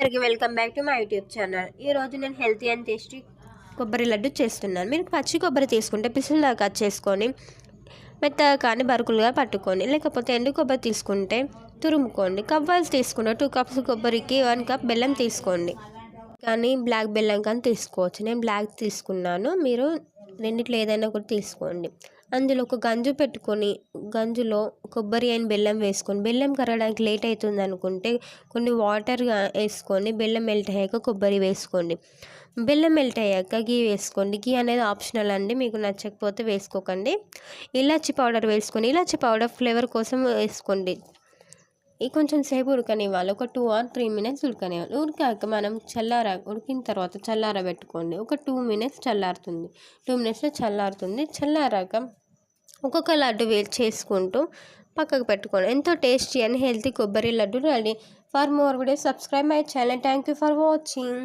అందరికీ welcome back to my YouTube channel. ఈరోజు నేను హెల్తీ అండ్ టేస్టీ కొబ్బరి లడ్డు చేస్తున్నాను. మీరు పచ్చి కొబ్బరి తీసుకుంటే పిసులులా కట్ చేసుకొని మెత్తగా కానీ బరుకులుగా పట్టుకోండి. లేకపోతే ఎండు కొబ్బరి తీసుకుంటే తురుముకోండి. కప్ తీసుకుంటే 2 కప్స్ కొబ్బరికి 1 కప్ బెల్లం తీసుకోండి. కానీ బ్లాక్ బెల్లం కానీ తీసుకోవచ్చు. నేను బ్లాక్ తీసుకున్నాను. మీరు రెండిట్లో ఏదైనా ఒకటి తీసుకోండి. అందులో ఒక గంజు పెట్టుకొని గంజులో కొబ్బరి అండ్ బెల్లం వేసుకొని, బెల్లం కరగడానికి లేట్ అవుతుంది అనుకుంటే కొన్ని వాటర్ వేసుకొని బెల్లం మెల్ట్ అయ్యాక కొబ్బరి వేసుకోండి. బెల్లం మెల్ట్ అయ్యాక గీ వేసుకోండి. గీ అనేది ఆప్షనల్ అండి, మీకు నచ్చకపోతే వేసుకోకండి. ఇలాచి పౌడర్ వేసుకొని, ఇలాచి పౌడర్ ఫ్లేవర్ కోసం వేసుకోండి. ఇది కొంచెం సేపు ఉడకనివ్వాలి. ఒక 2 or 3 minutes ఉడకనివ్వాలి. ఉడికాక మనం ఉడికిన తర్వాత చల్లారబెట్టుకోండి. ఒక 2 minutes చల్లారుతుంది. 2 minutesలో చల్లారుతుంది. చల్లారాక ఒక్కొక్క లడ్డు చేసుకుంటూ పక్కకు పెట్టుకోండి. ఎంతో టేస్టీ అండ్ హెల్తీ కొబ్బరి laddu ready. For more videos subscribe my channel. Thank you for watching.